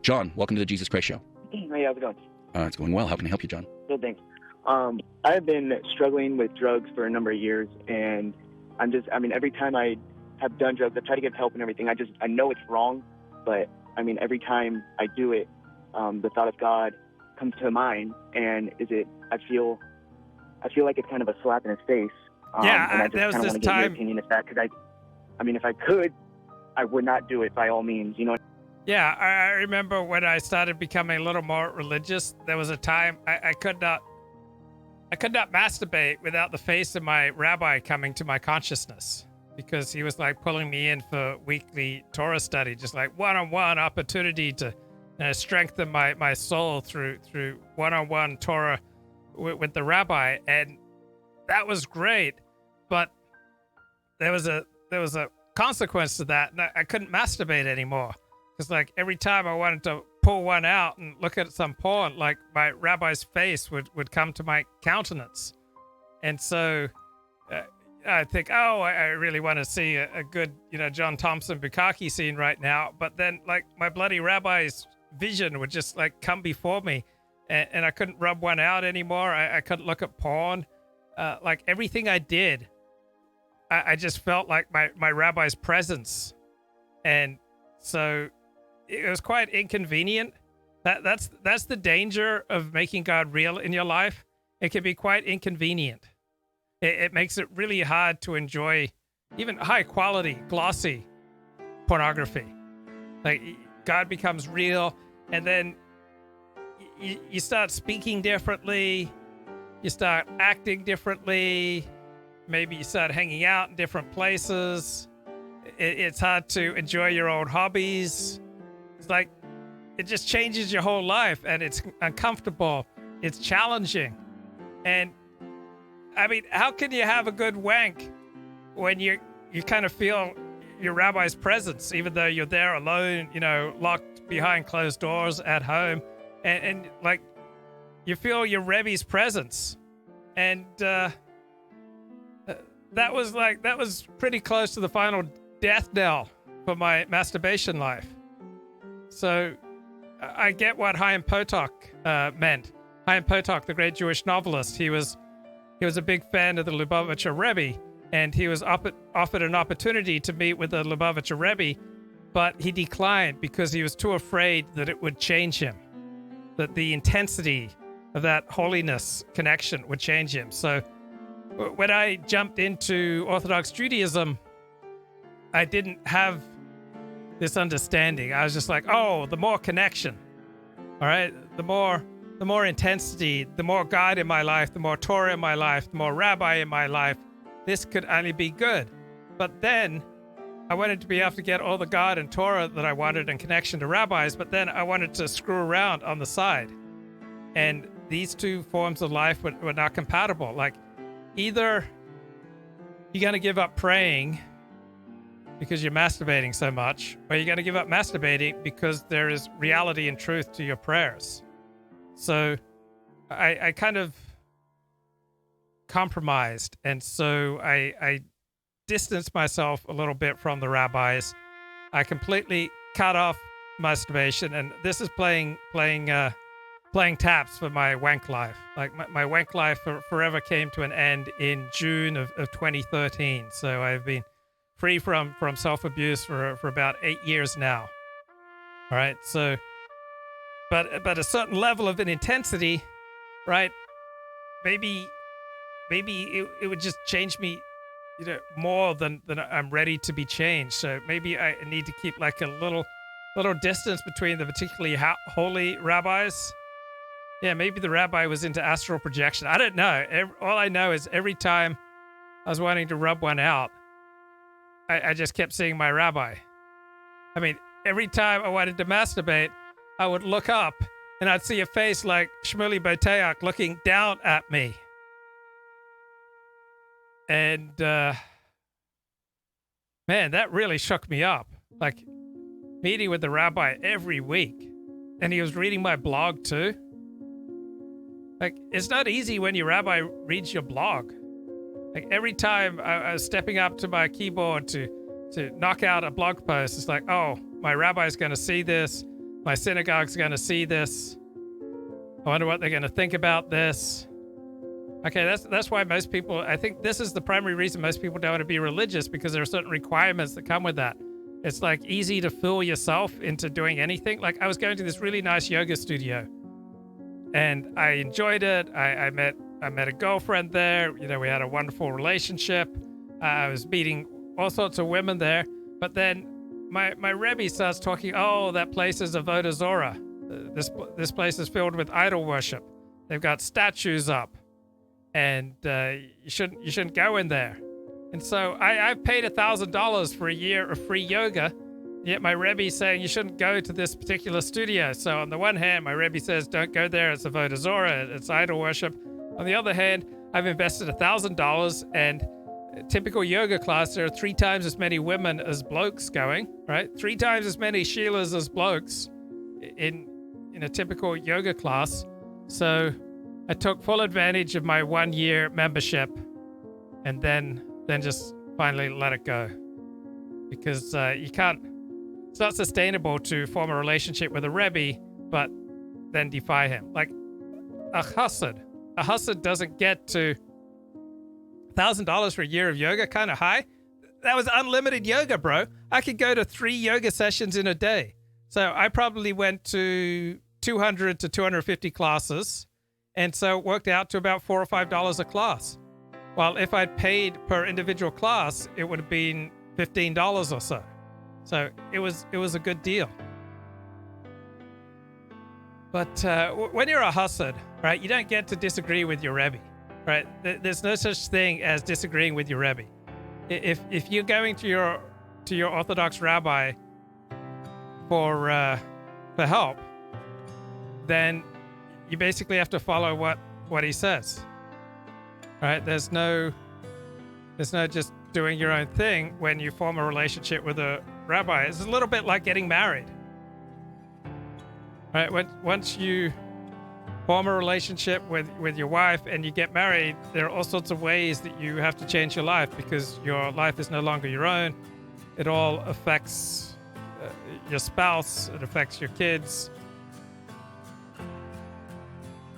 John, welcome to the Jesus Christ Show. Hey, how's it going? It's going well. How can I help you, John? Good, thanks. I've been struggling with drugs for a number of years, and every time I have done drugs, I've tried to get help and everything. I know it's wrong, but every time I do it, the thought of God comes to mind, and I feel like it's kind of a slap in his face. And I just kind of want to get your opinion of that, because if I could, I would not do it by all means, you know. Yeah, I remember when I started becoming a little more religious, there was a time I could not masturbate without the face of my rabbi coming to my consciousness, because he was like pulling me in for weekly Torah study, just like one-on-one opportunity to strengthen my soul through one-on-one Torah with the rabbi. And that was great, but there was a consequence to that, and I couldn't masturbate anymore. Because like every time I wanted to pull one out and look at some porn, like my rabbi's face would come to my countenance. And so I think, I really want to see a good, John Thompson Bukkake scene right now. But then like my bloody rabbi's vision would just like come before me, and I couldn't rub one out anymore. I couldn't look at porn. Like everything I did, I just felt like my rabbi's presence. And so it was quite inconvenient. That's the danger of making God real in your life. It can be quite inconvenient. It makes it really hard to enjoy even high quality, glossy pornography. Like God becomes real, and then you start speaking differently. You start acting differently. Maybe you start hanging out in different places. It's hard to enjoy your own hobbies. It's like it just changes your whole life, and it's uncomfortable. It's challenging. And how can you have a good wank when you kind of feel your rabbi's presence, even though you're there alone, locked behind closed doors at home, and like you feel your Rebbe's presence. And that was pretty close to the final death knell for my masturbation life. So I get what Chaim Potok meant. Chaim Potok, the great Jewish novelist, he was a big fan of the Lubavitcher Rebbe, and he was offered an opportunity to meet with the Lubavitcher Rebbe, but he declined because he was too afraid that it would change him, that the intensity of that holiness connection would change him. So when I jumped into Orthodox Judaism, I didn't have this understanding. I was just like, the more connection, all right, the more intensity, the more God in my life, the more Torah in my life, the more rabbi in my life, this could only be good. But then I wanted to be able to get all the God and Torah that I wanted and connection to rabbis, but then I wanted to screw around on the side. And these two forms of life were not compatible. Like either you're going to give up praying because you're masturbating so much, or you're going to give up masturbating because there is reality and truth to your prayers. So I kind of compromised, and so I distanced myself a little bit from the rabbis. I completely cut off masturbation, and this is playing taps for my wank life. Like my wank life forever came to an end in June of 2013. So I've been free from self-abuse for about 8 years now. All right. So, but a certain level of an intensity, right? Maybe it would just change me, more than I'm ready to be changed. So maybe I need to keep like a little distance between the particularly holy rabbis. Yeah, maybe the rabbi was into astral projection. I don't know. All I know is every time I was wanting to rub one out, I just kept seeing my rabbi. Every time I wanted to masturbate, I would look up and I'd see a face like Shmuley Boteach looking down at me. And, man, that really shook me up. Like, meeting with the rabbi every week. And he was reading my blog, too. Like, it's not easy when your rabbi reads your blog. Like, every time I was stepping up to my keyboard to knock out a blog post, it's like, my rabbi's going to see this. My synagogue's going to see this. I wonder what they're going to think about this. Okay, that's why most people, I think this is the primary reason most people don't want to be religious, because there are certain requirements that come with that. It's like easy to fool yourself into doing anything. Like I was going to this really nice yoga studio and I enjoyed it. I met a girlfriend there. You know, we had a wonderful relationship. I was meeting all sorts of women there. But then my Rebbe starts talking, oh, that place is avodah zorah. This place is filled with idol worship. They've got statues up. And you shouldn't go in there. And so I've paid $1,000 for a year of free yoga, yet my Rebbe's saying you shouldn't go to this particular studio. So on the one hand, my Rebbe says don't go there, it's avodah zorah, it's idol worship. On the other hand, I've invested $1,000, and a typical yoga class, there are 3 times as many women as blokes going, right? 3 times as many Sheilas as blokes in a typical yoga class. So I took full advantage of my 1-year membership and then just finally let it go. Because you can't, it's not sustainable to form a relationship with a Rebbe, but then defy him. Like a Chassid doesn't get to $1,000 for a year of yoga, kind of high. That was unlimited yoga, bro. I could go to 3 yoga sessions in a day. So I probably went to 200 to 250 classes. And so it worked out to about $4 or $5 a class. While if I'd paid per individual class, it would have been $15 or so. So it was a good deal. But when you're a Hassid, right, you don't get to disagree with your Rebbe, right? There's no such thing as disagreeing with your Rebbe. If you're going to your Orthodox rabbi for help, then you basically have to follow what he says, right? There's no just doing your own thing when you form a relationship with a rabbi. It's a little bit like getting married, right? Once you form a relationship with your wife and you get married, there are all sorts of ways that you have to change your life, because your life is no longer your own. It all affects your spouse. It affects your kids.